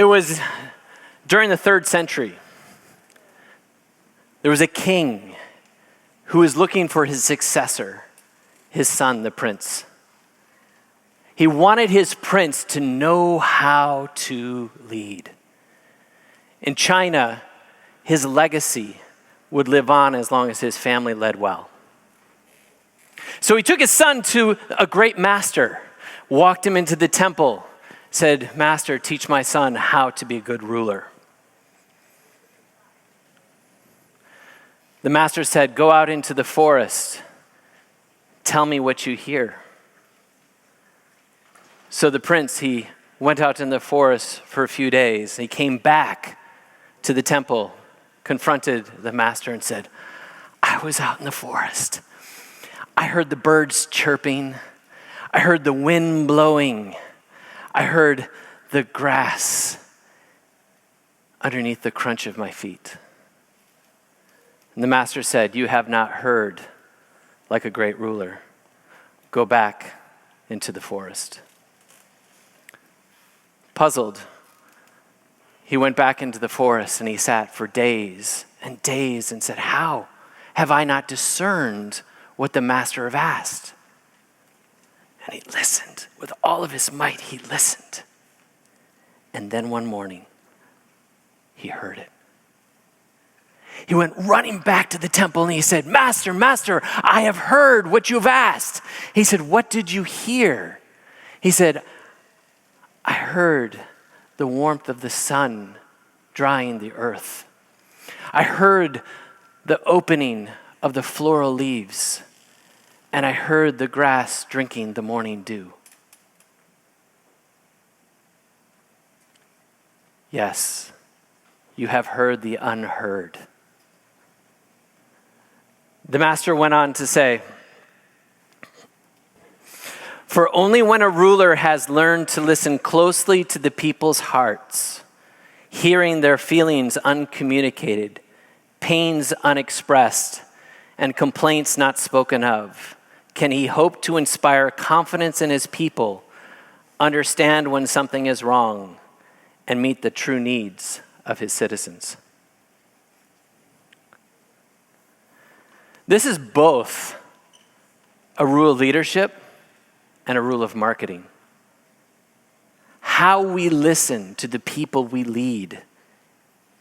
It was during the 3rd century. There was a king who was looking for his successor, his son, the prince. He wanted his prince to know how to lead. In China, his legacy would live on as long as his family led well. So he took his son to a great master, walked him into the temple, said, "Master, teach my son how to be a good ruler." The master said, "Go out into the forest. Tell me what you hear." So the prince, he went out in the forest for a few days. He came back to the temple, confronted the master and said, "I was out in the forest. I heard the birds chirping. I heard the wind blowing. I heard the grass underneath the crunch of my feet." And the master said, "You have not heard like a great ruler. Go back into the forest." Puzzled, he went back into the forest and he sat for days and days and said, "How have I not discerned what the master have asked?" And he listened. With all of his might, he listened. And then one morning, he heard it. He went running back to the temple and he said, "Master, Master, I have heard what you've asked." He said, "What did you hear?" He said, "I heard the warmth of the sun drying the earth. I heard the opening of the floral leaves, and I heard the grass drinking the morning dew." Yes, you have heard the unheard. The master went on to say, "For only when a ruler has learned to listen closely to the people's hearts, hearing their feelings uncommunicated, pains unexpressed, and complaints not spoken of, can he hope to inspire confidence in his people, understand when something is wrong, and meet the true needs of his citizens." This is both a rule of leadership and a rule of marketing. How we listen to the people we lead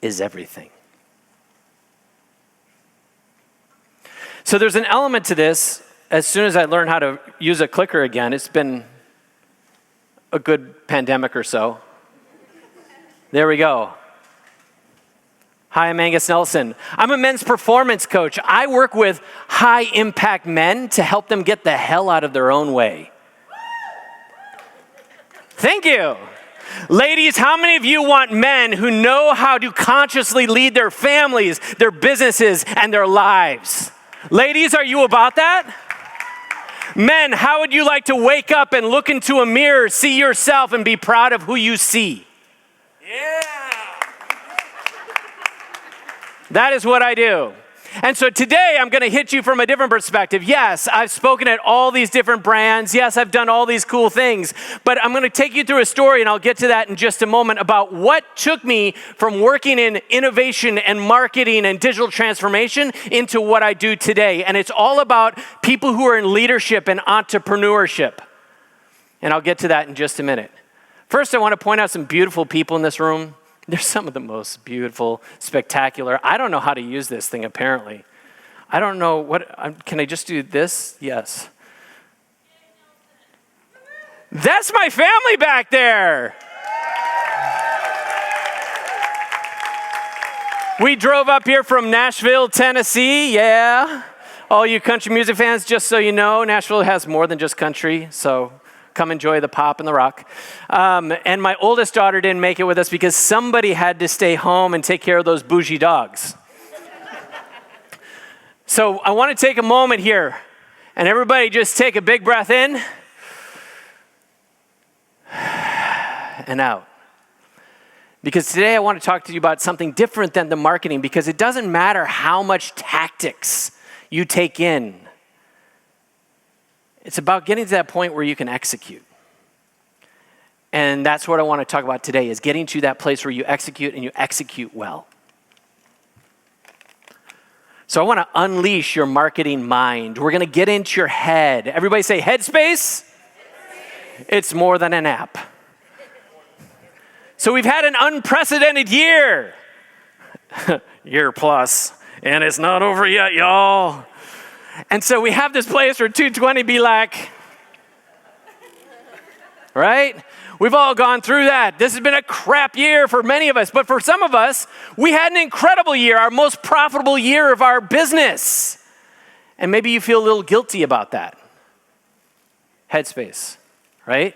is everything. So there's an element to this. As soon as I learned how to use a clicker again, it's been a good pandemic or so. There we go. Hi, I'm Angus Nelson. I'm a men's performance coach. I work with high-impact men to help them get the hell out of their own way. Thank you. Ladies, how many of you want men who know how to consciously lead their families, their businesses, and their lives? Ladies, are you about that? Men, how would you like to wake up and look into a mirror, see yourself, and be proud of who you see? Yeah. That is what I do. And so today I'm going to hit you from a different perspective. Yes, I've spoken at all these different brands. Yes, I've done all these cool things. But I'm going to take you through a story, and I'll get to that in just a moment, about what took me from working in innovation and marketing and digital transformation into what I do today. And it's all about people who are in leadership and entrepreneurship. And I'll get to that in just a minute. First, I want to point out some beautiful people in this room. They're some of the most beautiful, spectacular. I don't know how to use this thing, apparently. I don't know what, can I just do this? Yes. That's my family back there. We drove up here from Nashville, Tennessee, yeah. All you country music fans, just so you know, Nashville has more than just country, so come enjoy the pop and the rock. And my oldest daughter didn't make it with us because somebody had to stay home and take care of those bougie dogs. So I want to take a moment here, and everybody just take a big breath in and out. Because today I want to talk to you about something different than the marketing, because it doesn't matter how much tactics you take in. It's about getting to that point where you can execute. And that's what I want to talk about today, is getting to that place where you execute and you execute well. So I want to unleash your marketing mind. We're going to get into your head. Everybody say headspace. It's more than an app. So we've had an unprecedented year. Year plus. And it's not over yet, y'all. And so we have this place where 220 be like, right? We've all gone through that. This has been a crap year for many of us. But for some of us, we had an incredible year, our most profitable year of our business. And maybe you feel a little guilty about that. Headspace, right?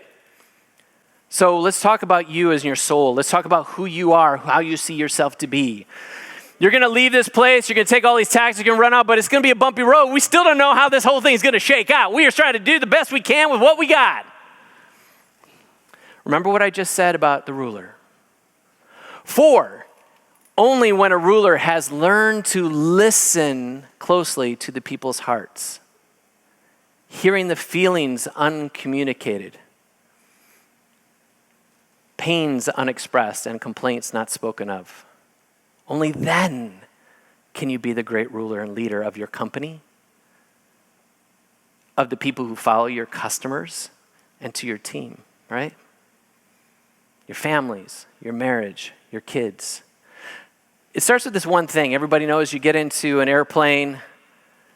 So let's talk about you as your soul. Let's talk about who you are, how you see yourself to be. You're going to leave this place. You're going to take all these taxis. You're going to run out, but it's going to be a bumpy road. We still don't know how this whole thing is going to shake out. We are trying to do the best we can with what we got. Remember what I just said about the ruler. 4, only when a ruler has learned to listen closely to the people's hearts, hearing the feelings uncommunicated, pains unexpressed, and complaints not spoken of. Only then can you be the great ruler and leader of your company, of the people who follow your customers, and to your team, right? Your families, your marriage, your kids. It starts with this one thing. Everybody knows you get into an airplane.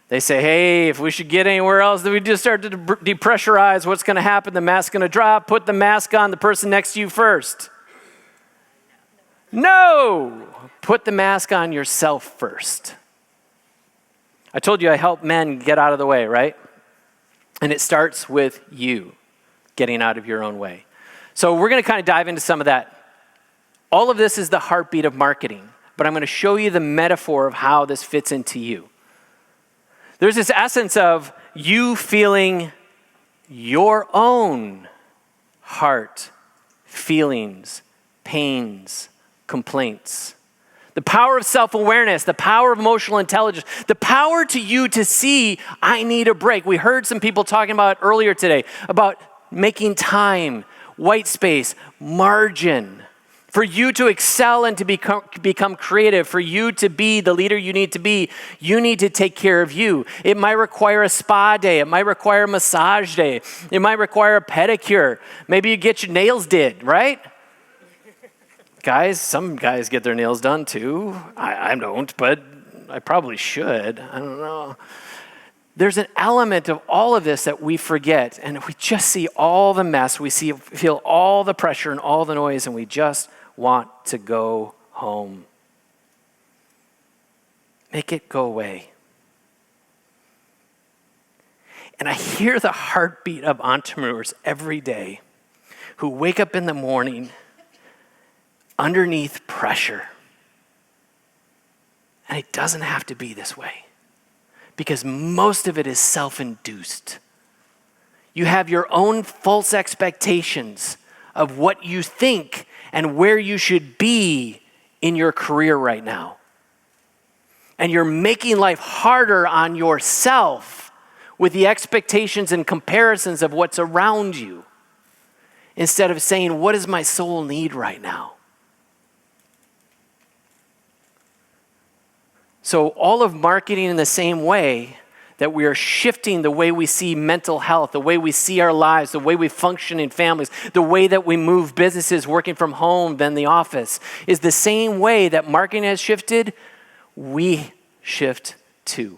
They say, hey, if we should get anywhere else, then we just start to depressurize. What's going to happen? The mask's going to drop. Put the mask on the person next to you first. No! Put the mask on yourself first. I told you I help men get out of the way, right? And it starts with you getting out of your own way. So we're going to kind of dive into some of that. All of this is the heartbeat of marketing, but I'm going to show you the metaphor of how this fits into you. There's this essence of you feeling your own heart, feelings, pains, complaints. The power of self-awareness, the power of emotional intelligence, the power to you to see, I need a break. We heard some people talking about it earlier today, about making time, white space, margin, for you to excel and to become creative, for you to be the leader you need to be. You need to take care of you. It might require a spa day. It might require a massage day. It might require a pedicure. Maybe you get your nails did, right? Guys, some guys get their nails done too. I don't, but I probably should. I don't know. There's an element of all of this that we forget, and we just see all the mess. We feel all the pressure and all the noise, and we just want to go home. Make it go away. And I hear the heartbeat of entrepreneurs every day who wake up in the morning underneath pressure. And it doesn't have to be this way, because most of it is self-induced. You have your own false expectations of what you think and where you should be in your career right now. And you're making life harder on yourself with the expectations and comparisons of what's around you, instead of saying, what does my soul need right now? So all of marketing in the same way that we are shifting the way we see mental health, the way we see our lives, the way we function in families, the way that we move businesses working from home than the office, is the same way that marketing has shifted, we shift too.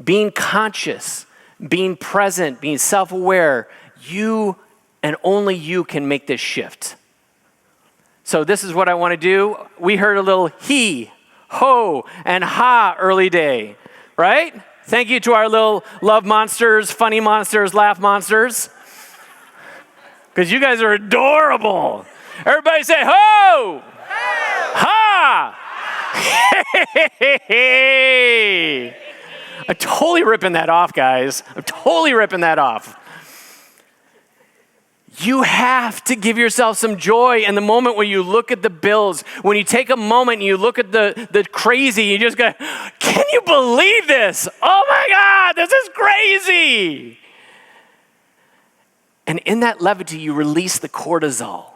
Being conscious, being present, being self-aware, you and only you can make this shift. So this is what I want to do. We heard a little he, ho, and ha early day, right? Thank you to our little love monsters, funny monsters, laugh monsters, because you guys are adorable. Everybody say ho, ho. Ha. Hey. I'm totally ripping that off, guys. I'm totally ripping that off. You have to give yourself some joy in the moment when you look at the bills, when you take a moment and you look at the crazy, you just go, can you believe this? Oh my God, this is crazy. And in that levity, you release the cortisol.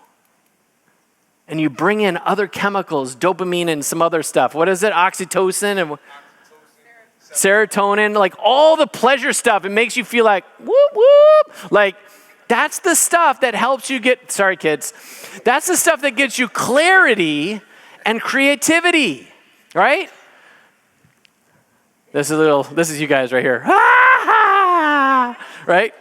And you bring in other chemicals, dopamine and some other stuff. What is it? Oxytocin and serotonin, like all the pleasure stuff. It makes you feel like, whoop, whoop. Like, that's the stuff that helps you get, sorry kids, that's the stuff that gets you clarity and creativity, right? This is you guys right here. Right?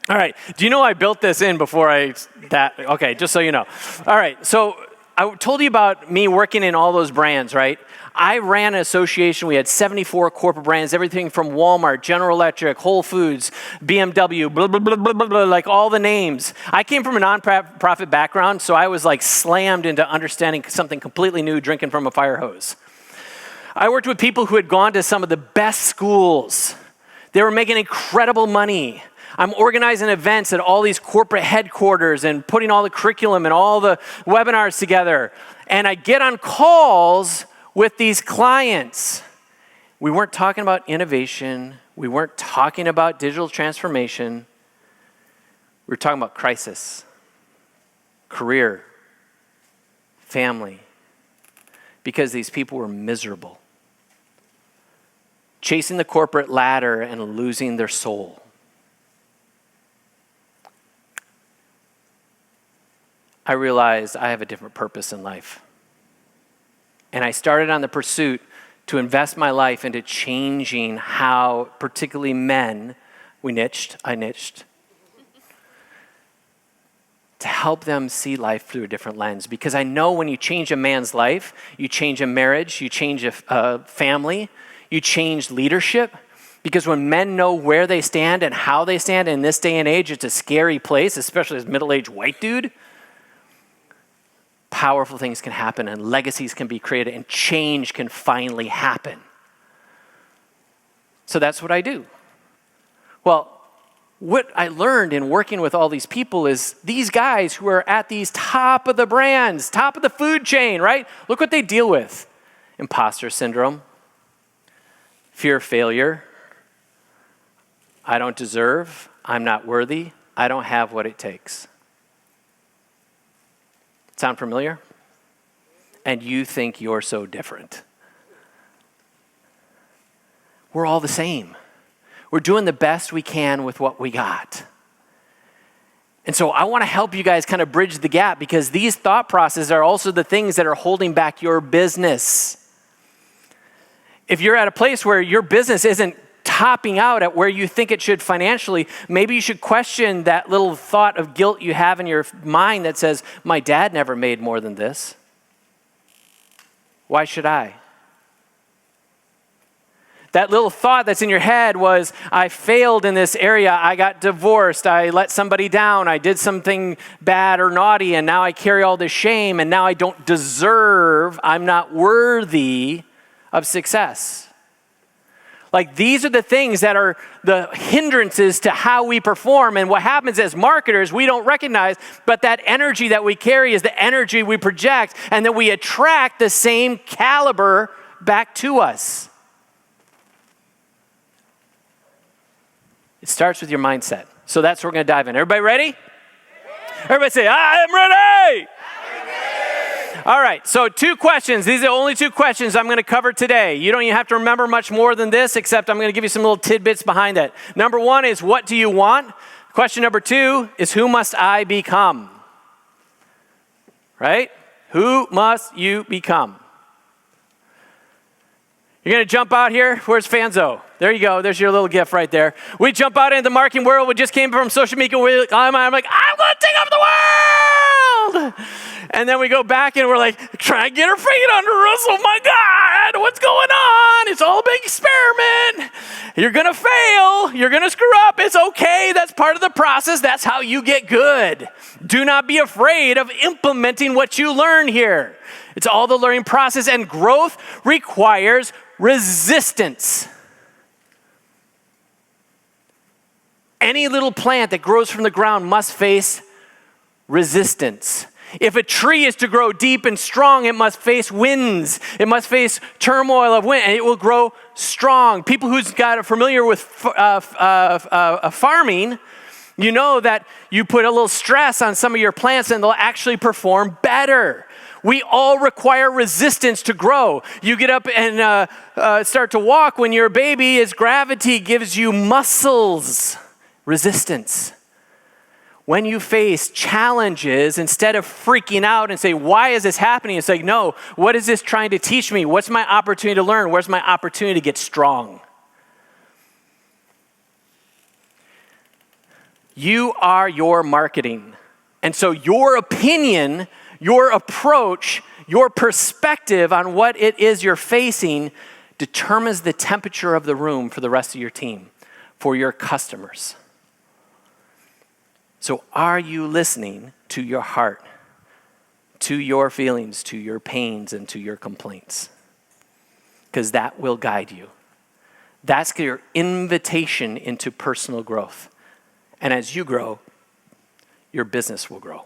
All right. Do you know I built this in before okay, just so you know. All right. So I told you about me working in all those brands, right? I ran an association. We had 74 corporate brands, everything from Walmart, General Electric, Whole Foods, BMW, blah, blah, blah, blah, blah, blah, like all the names. I came from a nonprofit background, so I was like slammed into understanding something completely new, drinking from a fire hose. I worked with people who had gone to some of the best schools. They were making incredible money. I'm organizing events at all these corporate headquarters and putting all the curriculum and all the webinars together. And I get on calls with these clients. We weren't talking about innovation. We weren't talking about digital transformation. We were talking about crisis, career, family, because these people were miserable, chasing the corporate ladder and losing their soul. I realized I have a different purpose in life. And I started on the pursuit to invest my life into changing how, particularly men, I niched, to help them see life through a different lens. Because I know when you change a man's life, you change a marriage, you change a family, you change leadership. Because when men know where they stand and how they stand in this day and age, it's a scary place, especially as a middle-aged white dude. Powerful things can happen and legacies can be created and change can finally happen. So that's what I do. Well, what I learned in working with all these people is these guys who are at these top of the brands, top of the food chain, right? Look what they deal with. Imposter syndrome, fear of failure, I don't deserve, I'm not worthy, I don't have what it takes. Sound familiar? And you think you're so different. We're all the same. We're doing the best we can with what we got. And so I want to help you guys kind of bridge the gap because these thought processes are also the things that are holding back your business. If you're at a place where your business isn't topping out at where you think it should financially, maybe you should question that little thought of guilt you have in your mind that says, my dad never made more than this. Why should I? That little thought that's in your head was, I failed in this area, I got divorced, I let somebody down, I did something bad or naughty, and now I carry all this shame, and now I don't deserve, I'm not worthy of success. Like these are the things that are the hindrances to how we perform. And what happens as marketers, we don't recognize, but that energy that we carry is the energy we project and that we attract the same caliber back to us. It starts with your mindset. So that's where we're going to dive in. Everybody ready? Everybody say, I am ready. All right, so 2 questions. These are the only 2 questions I'm going to cover today. You don't even have to remember much more than this, except I'm going to give you some little tidbits behind it. Number 1 is, what do you want? Question number 2 is, who must I become? Right? Who must you become? You're going to jump out here? Where's Fanzo? There you go. There's your little gift right there. We jump out into the marketing world. We just came from social media. I'm like, I'm going to take over the world. And then we go back and we're like, try and get her feet under us. Oh my God, what's going on? It's all a big experiment. You're going to fail. You're going to screw up. It's okay. That's part of the process. That's how you get good. Do not be afraid of implementing what you learn here. It's all the learning process, and growth requires resistance. Any little plant that grows from the ground must face resistance. If a tree is to grow deep and strong, it must face winds. It must face turmoil of wind, and it will grow strong. People who's got familiar with farming, You know that you put a little stress on some of your plants and they'll actually perform better. We all require resistance to grow. You get up and start to walk when you're a baby as gravity gives you muscles. Resistance. When you face challenges, instead of freaking out and say, why is this happening? It's like, no, what is this trying to teach me? What's my opportunity to learn? Where's my opportunity to get strong? You are your marketing. And so your opinion, your approach, your perspective on what it is you're facing determines the temperature of the room for the rest of your team, for your customers. So are you listening to your heart, to your feelings, to your pains, and to your complaints? Because that will guide you. That's your invitation into personal growth. And as you grow, your business will grow.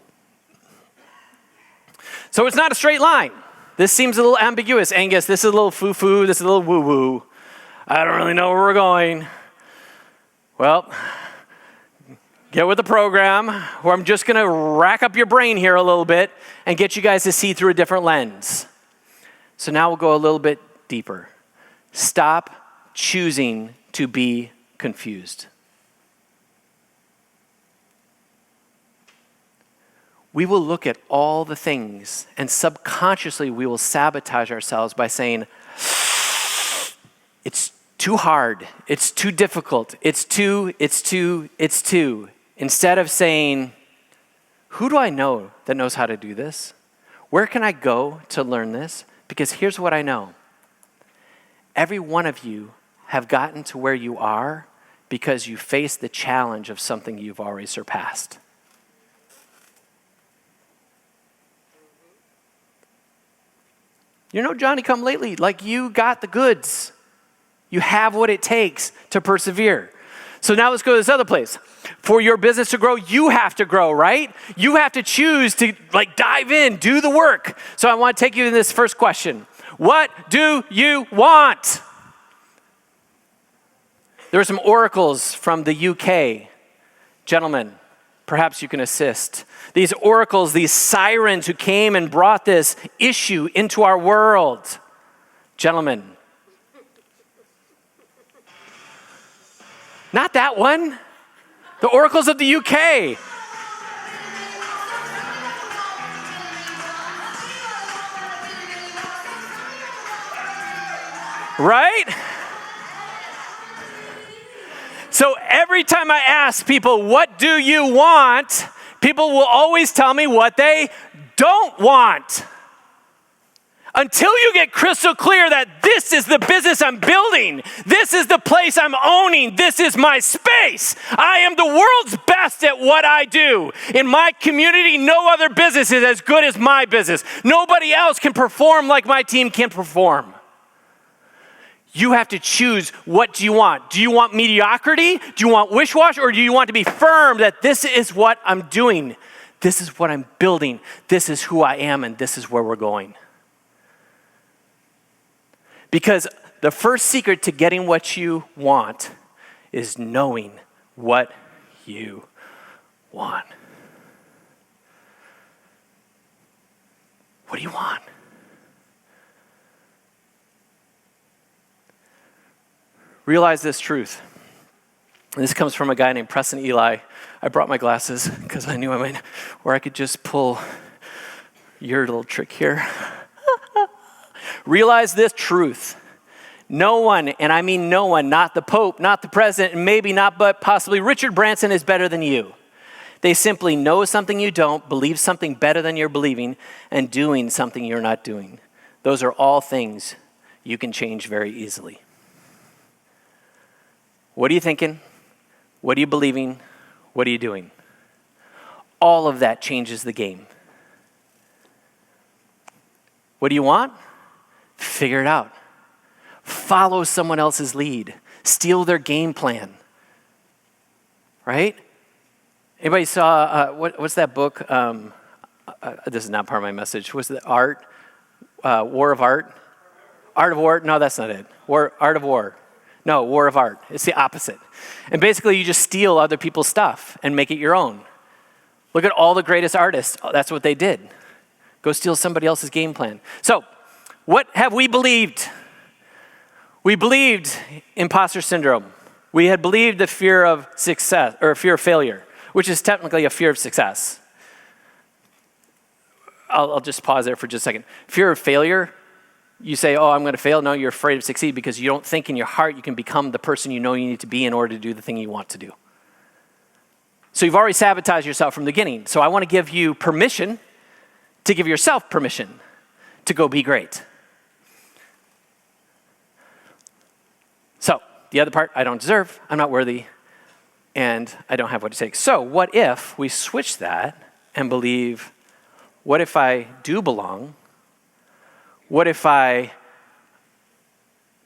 So it's not a straight line. This seems a little ambiguous. Angus, this is a little foo-foo, this is a little woo-woo. I don't really know where we're going. Well, get with the program, where I'm just going to rack up your brain here a little bit and get you guys to see through a different lens. So now we'll go a little bit deeper. Stop choosing to be confused. We will look at all the things, and subconsciously we will sabotage ourselves by saying, it's too hard, it's too difficult, it's too. Instead of saying, who do I know that knows how to do this? Where can I go to learn this? Because here's what I know. Every one of you have gotten to where you are because you faced the challenge of something you've already surpassed. You're no Johnny-come-lately. Like, you got the goods. You have what it takes to persevere. So now let's go to this other place. For your business to grow, you have to grow, right? You have to choose to dive in, do the work. So I want to take you to this first question. What do you want? There are some oracles from the UK. Gentlemen, perhaps you can assist. These oracles, these sirens who came and brought this issue into our world. Gentlemen. Not that one. The oracles of the UK. Right? So every time I ask people, what do you want? People will always tell me what they don't want. Until you get crystal clear that this is the business I'm building, this is the place I'm owning, this is my space. I am the world's best at what I do. In my community, no other business is as good as my business. Nobody else can perform like my team can perform. You have to choose, what do you want? Do you want mediocrity? Do you want wish-wash? Or do you want to be firm that this is what I'm doing? This is what I'm building. This is who I am, and this is where we're going. Because the first secret to getting what you want is knowing what you want. What do you want? Realize this truth. And this comes from a guy named Preston Eli. I brought my glasses because I knew I could just pull your little trick here. Realize this truth. No one, and I mean no one, not the Pope, not the president, and maybe not, but possibly Richard Branson is better than you. They simply know something you don't, believe something better than you're believing, and doing something you're not doing. Those are all things you can change very easily. What are you thinking? What are you believing? What are you doing? All of that changes the game. What do you want? Figure it out. Follow someone else's lead. Steal their game plan. Right? Anybody saw, what's that book? This is not part of my message. What's the War of Art? Art of War? No, that's not it. Art of War. No, war of art. It's the opposite. And basically, you just steal other people's stuff and make it your own. Look at all the greatest artists. That's what they did. Go steal somebody else's game plan. So, what have we believed? We believed imposter syndrome. We had believed the fear of success, or fear of failure, which is technically a fear of success. I'll just pause there for just a second. Fear of failure, you say, oh, I'm going to fail. No, you're afraid of succeed because you don't think in your heart you can become the person you know you need to be in order to do the thing you want to do. So you've already sabotaged yourself from the beginning. So I want to give you permission to give yourself permission to go be great. So the other part, I don't deserve, I'm not worthy, and I don't have what it takes. So what if we switch that and believe, what if I do belong? What if I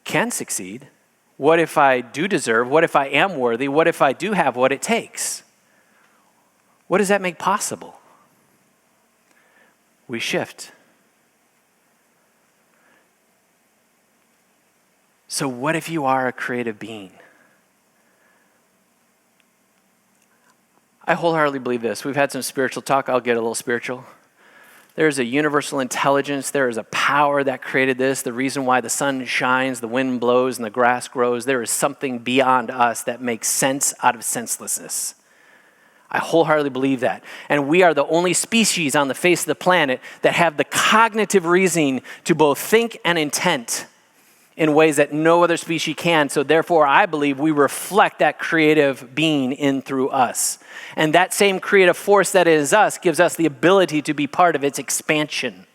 can succeed? What if I do deserve? What if I am worthy? What if I do have what it takes? What does that make possible? We shift. So what if you are a creative being? I wholeheartedly believe this. We've had some spiritual talk. I'll get a little spiritual. There's a universal intelligence. There is a power that created this. The reason why the sun shines, the wind blows, and the grass grows. There is something beyond us that makes sense out of senselessness. I wholeheartedly believe that. And we are the only species on the face of the planet that have the cognitive reasoning to both think and intent in ways that no other species can. So therefore, I believe we reflect that creative being in through us. And that same creative force that is us gives us the ability to be part of its expansion.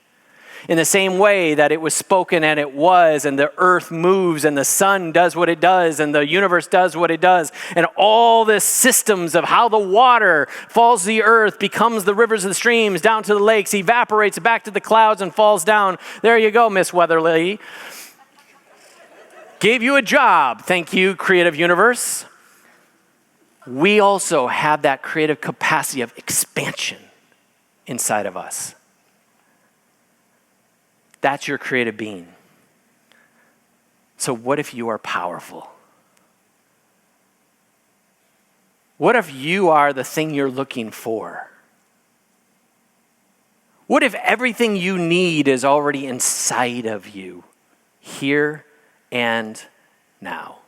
In the same way that it was spoken and it was, and the earth moves, and the sun does what it does, and the universe does what it does, and all the systems of how the water falls to the earth, becomes the rivers and the streams, down to the lakes, evaporates back to the clouds and falls down. There you go, Miss Weatherly. Gave you a job. Thank you, creative universe. We also have that creative capacity of expansion inside of us. That's your creative being. So what if you are powerful? What if you are the thing you're looking for? What if everything you need is already inside of you, here and now?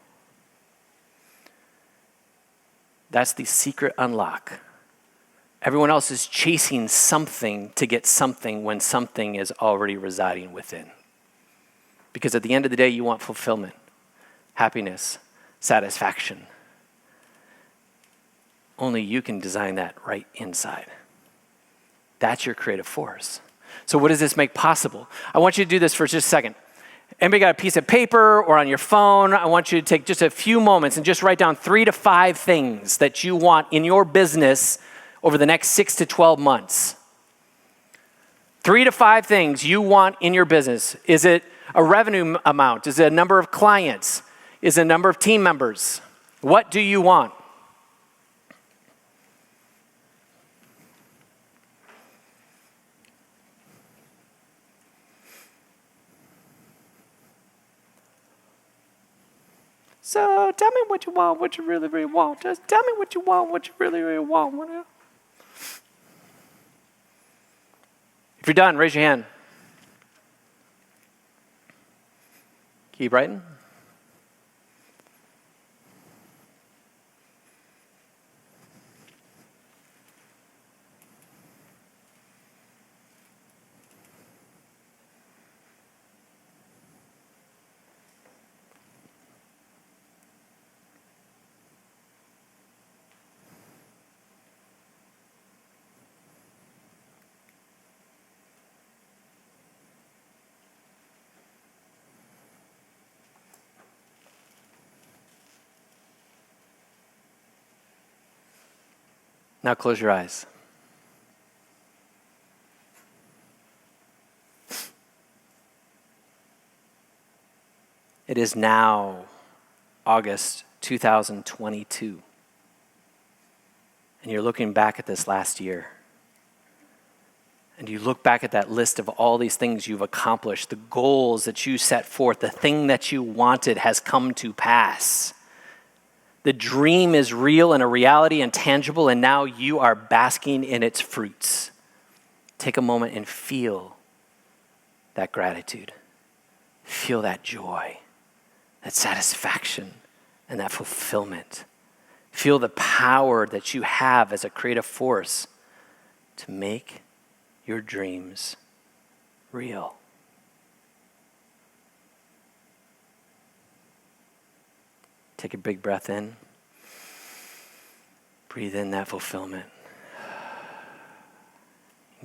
That's the secret unlock. Everyone else is chasing something to get something when something is already residing within. Because at the end of the day, you want fulfillment, happiness, satisfaction. Only you can design that right inside. That's your creative force. So what does this make possible? I want you to do this for just a second. Anybody got a piece of paper or on your phone? I want you to take just a few moments and just write down 3 to 5 things that you want in your business over the next 6 to 12 months. 3 to 5 things you want in your business. Is it a revenue amount? Is it a number of clients? Is it a number of team members? What do you want? So tell me what you want, what you really, really want. Just tell me what you want, what you really, really want. If you're done, raise your hand. Keep writing. Now close your eyes. It is now August 2022. And you're looking back at this last year. and you look back at that list of all these things you've accomplished, the goals that you set forth, the thing that you wanted has come to pass. The dream is real and a reality and tangible, and now you are basking in its fruits. Take a moment and feel that gratitude. Feel that joy, that satisfaction, and that fulfillment. Feel the power that you have as a creative force to make your dreams real. Take a big breath in. Breathe in that fulfillment.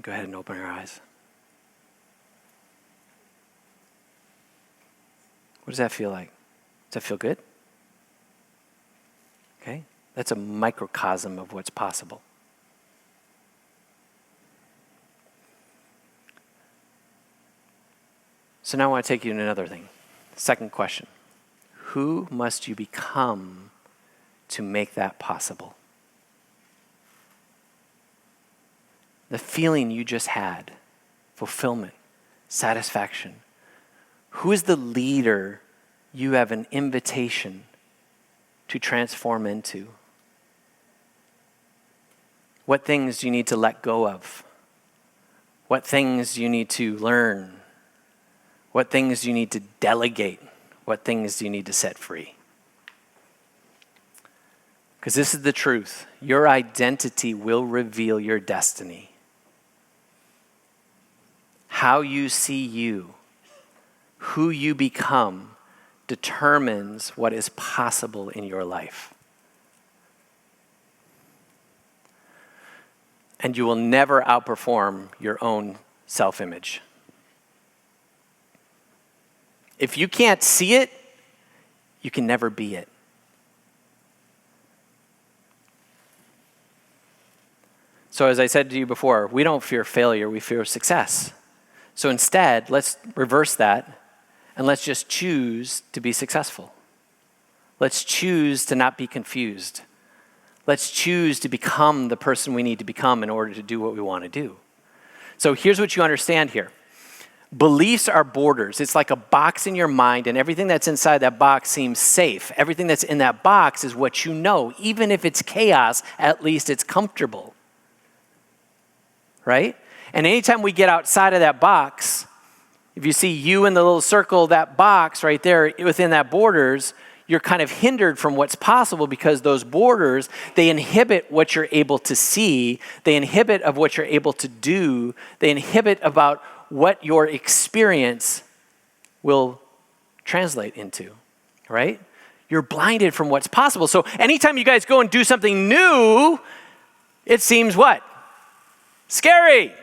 Go ahead and open your eyes. What does that feel like? Does that feel good? Okay, that's a microcosm of what's possible. So now I want to take you to another thing. Second question. Who must you become to make that possible? The feeling you just had, fulfillment, satisfaction. Who is the leader you have an invitation to transform into? What things do you need to let go of? What things do you need to learn? What things do you need to delegate? What things do you need to set free? Because this is the truth. Your identity will reveal your destiny. How you see you, who you become, determines what is possible in your life. And you will never outperform your own self-image. If you can't see it, you can never be it. So as I said to you before, we don't fear failure, we fear success. So instead, let's reverse that and let's just choose to be successful. Let's choose to not be confused. Let's choose to become the person we need to become in order to do what we want to do. So here's what you understand here. Beliefs are borders. It's like a box in your mind, and everything that's inside that box seems safe. Everything that's in that box is what you know. Even if it's chaos, at least it's comfortable. Right? And anytime we get outside of that box, if you see you in the little circle, that box right there within that borders, you're kind of hindered from what's possible because those borders, they inhibit what you're able to see. They inhibit of what you're able to do. They inhibit about what your experience will translate into, right? You're blinded from what's possible. So anytime you guys go and do something new, it seems what? Scary.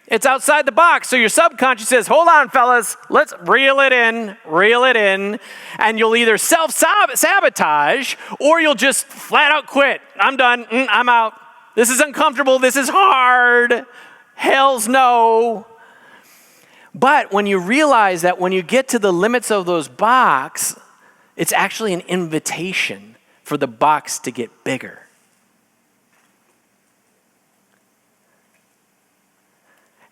It's outside the box. So your subconscious says, hold on, fellas, let's reel it in. And you'll either self-sabotage or you'll just flat out quit. I'm done. I'm out. This is uncomfortable. This is hard. Hell's no. But when you realize that when you get to the limits of those boxes, it's actually an invitation for the box to get bigger.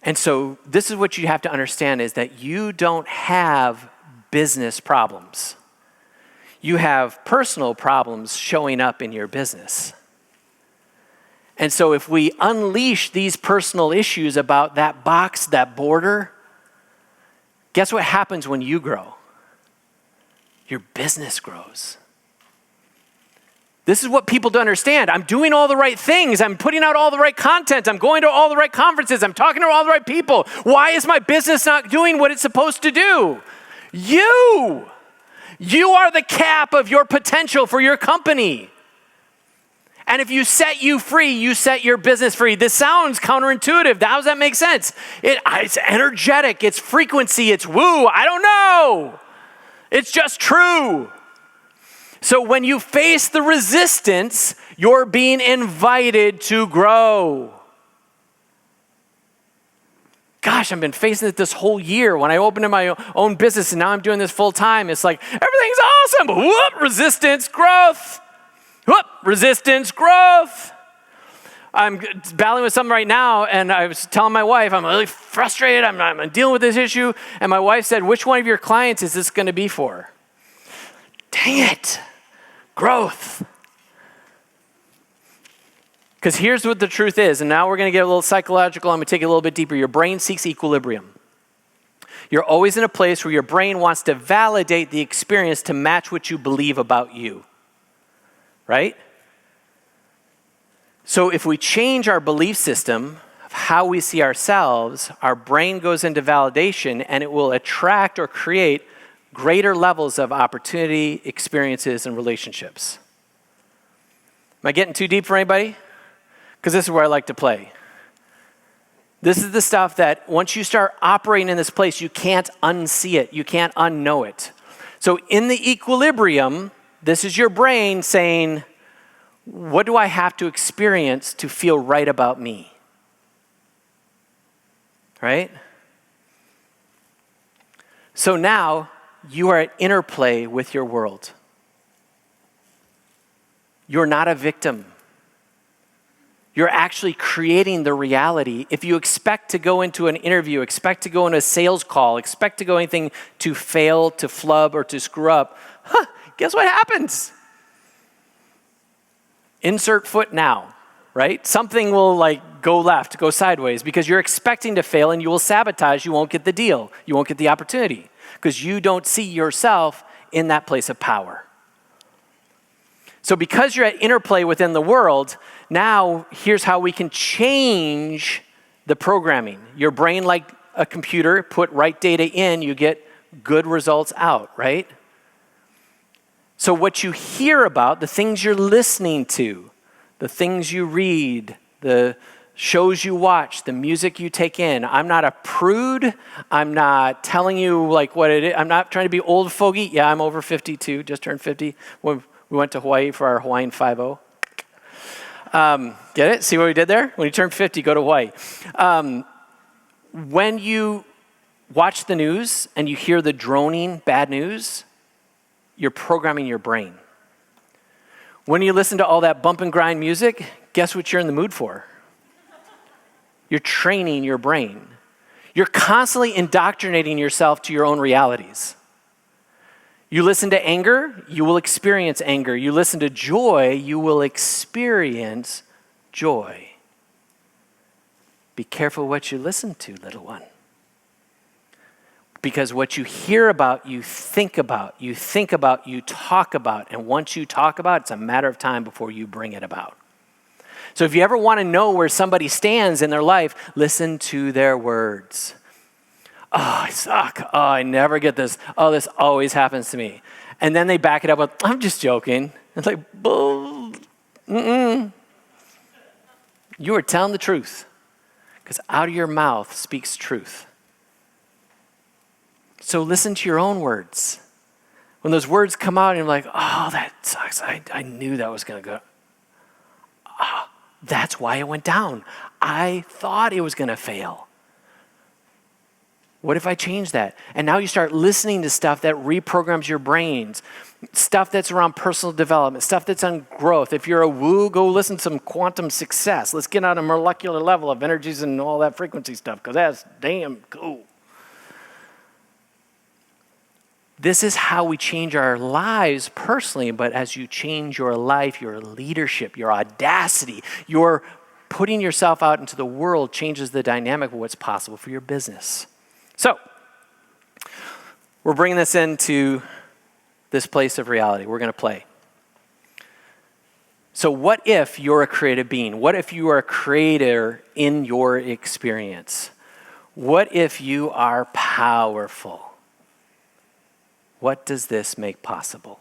And so this is what you have to understand is that you don't have business problems. You have personal problems showing up in your business. And so if we unleash these personal issues about that box, that border, guess what happens when you grow? Your business grows. This is what people don't understand. I'm doing all the right things. I'm putting out all the right content. I'm going to all the right conferences. I'm talking to all the right people. Why is my business not doing what it's supposed to do? You are the cap of your potential for your company. And if you set you free, you set your business free. This sounds counterintuitive. How does that make sense? It's energetic. It's frequency. It's woo. I don't know. It's just true. So when you face the resistance, you're being invited to grow. Gosh, I've been facing it this whole year. When I opened my own business and now I'm doing this full time, it's like, everything's awesome. Whoop, resistance, growth. Whoop, resistance, growth. I'm battling with something right now, and I was telling my wife, I'm really frustrated, I'm dealing with this issue, and my wife said, which one of your clients is this going to be for? Dang it. Growth. Because here's what the truth is, and now we're going to get a little psychological. I'm going to take it a little bit deeper. Your brain seeks equilibrium. You're always in a place where your brain wants to validate the experience to match what you believe about you, right? So if we change our belief system of how we see ourselves, our brain goes into validation, and it will attract or create greater levels of opportunity, experiences, and relationships. Am I getting too deep for anybody? Because this is where I like to play. This is the stuff that once you start operating in this place, you can't unsee it. You can't unknow it. So in the equilibrium, this is your brain saying, what do I have to experience to feel right about me? Right? So now you are at interplay with your world. You're not a victim. You're actually creating the reality. If you expect to go into an interview, expect to go into a sales call, expect to go anything to fail, to flub, or to screw up, guess what happens? Insert foot now, right? Something will go left, go sideways, because you're expecting to fail and you will sabotage, you won't get the deal, you won't get the opportunity, because you don't see yourself in that place of power. So because you're at interplay within the world, now here's how we can change the programming. Your brain, like a computer, put right data in, you get good results out, right? So what you hear about, the things you're listening to, the things you read, the shows you watch, the music you take in. I'm not a prude. I'm not telling you what it is. I'm not trying to be old fogey. Yeah, I'm over 52, just turned 50. We went to Hawaii for our Hawaiian 5-0. Get it? See what we did there? When you turn 50, go to Hawaii. When you watch the news and you hear the droning bad news, you're programming your brain. When you listen to all that bump and grind music, guess what you're in the mood for? You're training your brain. You're constantly indoctrinating yourself to your own realities. You listen to anger, you will experience anger. You listen to joy, you will experience joy. Be careful what you listen to, little one. Because what you hear about, you think about, you talk about. And once you talk about it, it's a matter of time before you bring it about. So if you ever want to know where somebody stands in their life, listen to their words. Oh, I suck. Oh, I never get this. Oh, this always happens to me. And then they back it up with, I'm just joking. It's like, bull. You are telling the truth. Because out of your mouth speaks truth. So listen to your own words. When those words come out and you're like, oh, that sucks. I knew that was going to go. Oh, that's why it went down. I thought it was going to fail. What if I change that? And now you start listening to stuff that reprograms your brains, stuff that's around personal development, stuff that's on growth. If you're a woo, go listen to some quantum success. Let's get on a molecular level of energies and all that frequency stuff, because that's damn cool. This is how we change our lives personally, but as you change your life, your leadership, your audacity, your putting yourself out into the world changes the dynamic of what's possible for your business. So, we're bringing this into this place of reality. We're going to play. So what if you're a creative being? What if you are a creator in your experience? What if you are powerful? What does this make possible?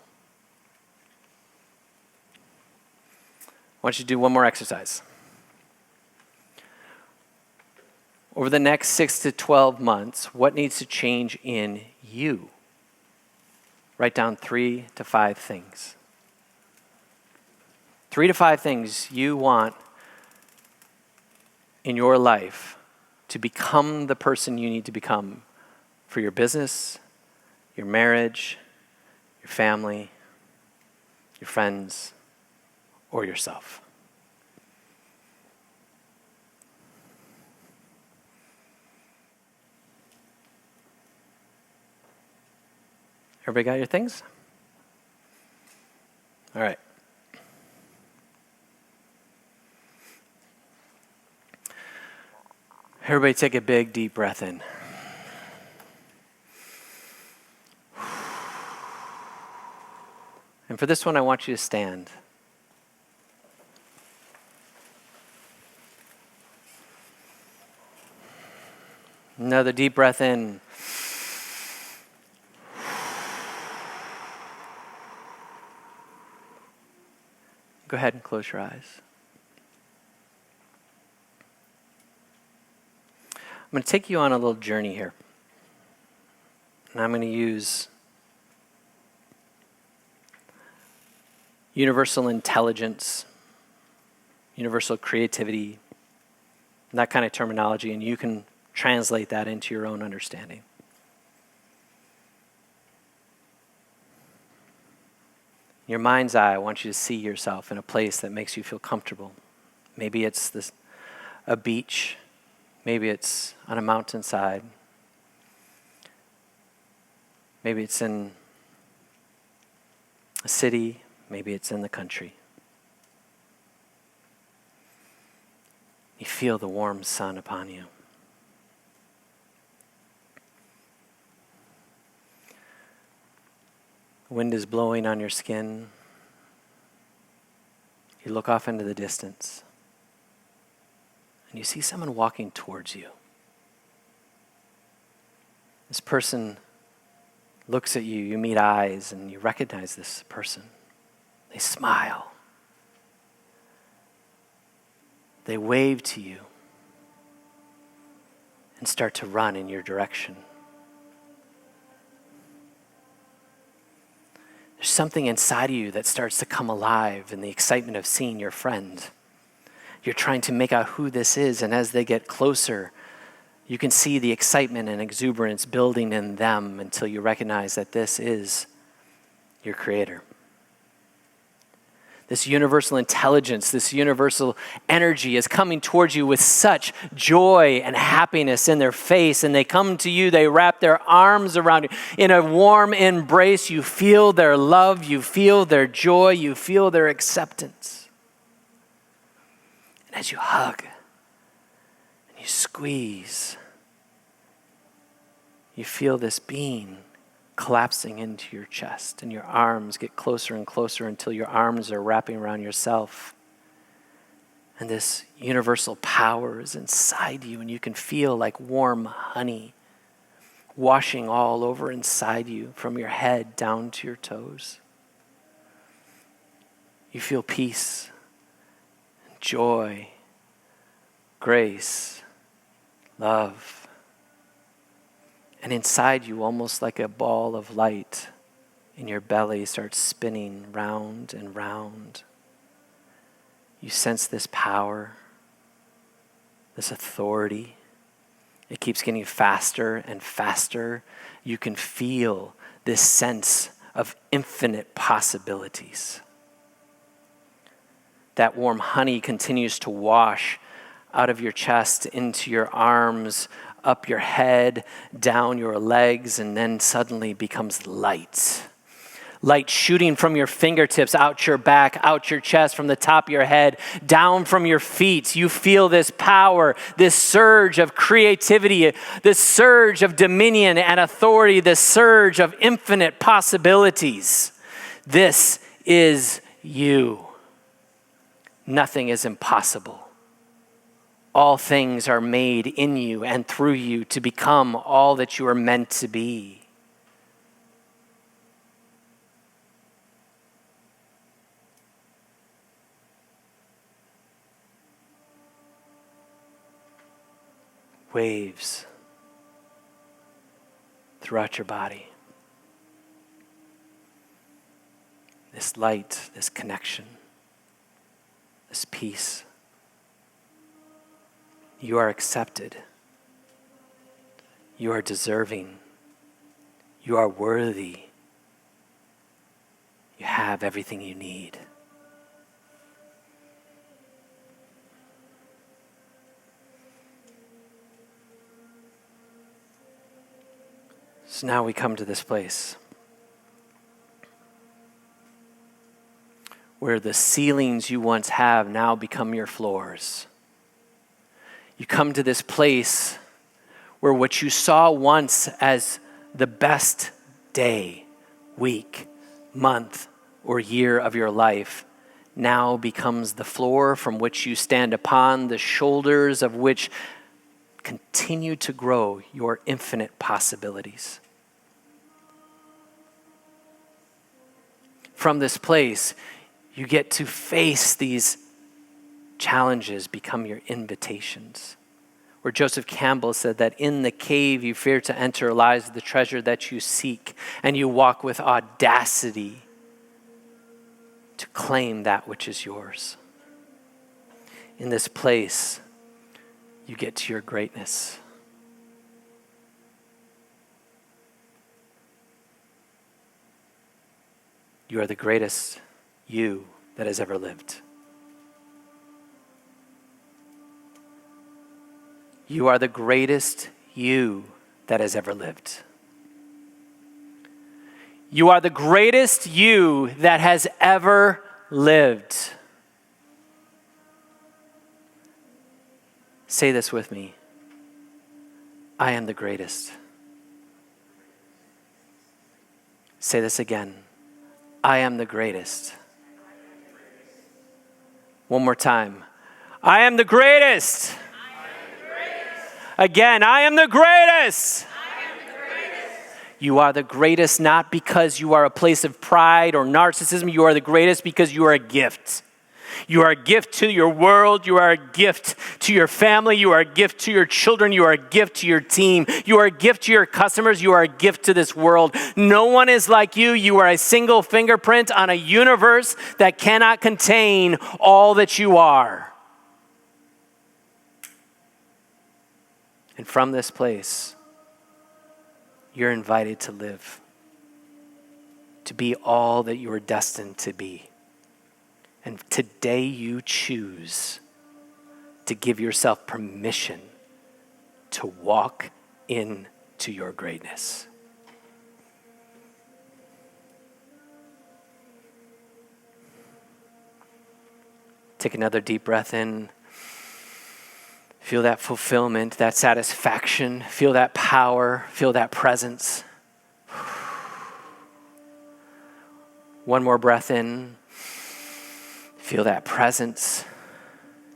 I want you to do one more exercise. Over the next 6 to 12 months, what needs to change in you? Write down 3 to 5 things. 3 to 5 things you want in your life to become the person you need to become for your business, your marriage, your family, your friends, or yourself. Everybody got your things? All right. Everybody take a big, deep breath in. And for this one, I want you to stand. Another deep breath in. Go ahead and close your eyes. I'm going to take you on a little journey here. And I'm going to use universal intelligence, universal creativity, that kind of terminology, and you can translate that into your own understanding. In your mind's eye, I want you to see yourself in a place that makes you feel comfortable. Maybe it's a beach. Maybe it's on a mountainside. Maybe it's in a city. Maybe it's in the country. You feel the warm sun upon you. The wind is blowing on your skin. You look off into the distance. And you see someone walking towards you. This person looks at you, you meet eyes, and you recognize this person. They smile. They wave to you and start to run in your direction. There's something inside of you that starts to come alive in the excitement of seeing your friend. You're trying to make out who this is, and as they get closer, you can see the excitement and exuberance building in them until you recognize that this is your Creator. This universal intelligence, this universal energy is coming towards you with such joy and happiness in their face, and they come to you, they wrap their arms around you in a warm embrace. You feel their love, you feel their joy, you feel their acceptance. And as you hug and you squeeze, you feel this being collapsing into your chest, and your arms get closer and closer until your arms are wrapping around yourself. And this universal power is inside you, and you can feel like warm honey washing all over inside you from your head down to your toes. You feel peace, joy, grace, love. And inside you, almost like a ball of light in your belly starts spinning round and round. You sense this power, this authority. It keeps getting faster and faster. You can feel this sense of infinite possibilities. That warm honey continues to wash out of your chest into your arms, up your head, down your legs, and then suddenly becomes light. Light shooting from your fingertips, out your back, out your chest, from the top of your head, down from your feet. You feel this power, this surge of creativity, this surge of dominion and authority, this surge of infinite possibilities. This is you. Nothing is impossible. All things are made in you and through you to become all that you are meant to be. Waves throughout your body. This light, this connection, this peace. You are accepted. You are deserving. You are worthy. You have everything you need. So now we come to this place where the ceilings you once have now become your floors. You come to this place where what you saw once as the best day, week, month, or year of your life now becomes the floor from which you stand upon, the shoulders of which continue to grow your infinite possibilities. From this place, you get to face these challenges, become your invitations. Where Joseph Campbell said that in the cave you fear to enter lies the treasure that you seek, and you walk with audacity to claim that which is yours. In this place, you get to your greatness. You are the greatest you that has ever lived. You are the greatest you that has ever lived. You are the greatest you that has ever lived. Say this with me. I am the greatest. Say this again. I am the greatest. One more time. I am the greatest. Again, I am the greatest. You are the greatest not because you are a place of pride or narcissism. You are the greatest because you are a gift. You are a gift to your world. You are a gift to your family. You are a gift to your children. You are a gift to your team. You are a gift to your customers. You are a gift to this world. No one is like you. You are a single fingerprint on a universe that cannot contain all that you are. And from this place, you're invited to live, to be all that you are destined to be. And today you choose to give yourself permission to walk into your greatness. Take another deep breath in. Feel that fulfillment, that satisfaction. Feel that power. Feel that presence. One more breath in. Feel that presence.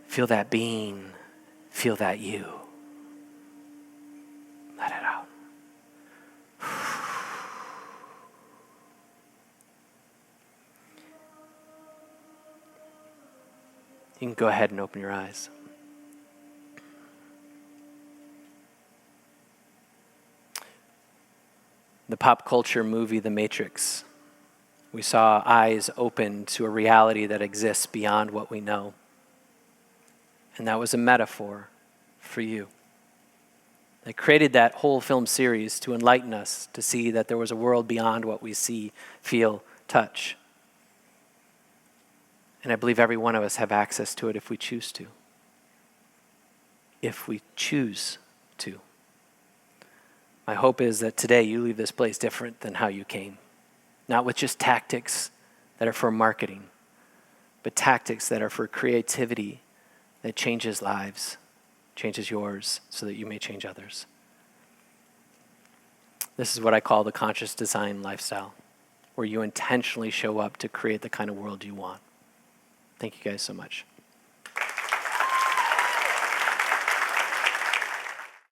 Feel that being. Feel that you. Let it out. You can go ahead and open your eyes. The pop culture movie, The Matrix, we saw eyes open to a reality that exists beyond what we know. And that was a metaphor for you. They created that whole film series to enlighten us, to see that there was a world beyond what we see, feel, touch. And I believe every one of us have access to it if we choose to. If we choose to. My hope is that today you leave this place different than how you came. Not with just tactics that are for marketing, but tactics that are for creativity that changes lives, changes yours so that you may change others. This is what I call the conscious design lifestyle, where you intentionally show up to create the kind of world you want. Thank you guys so much.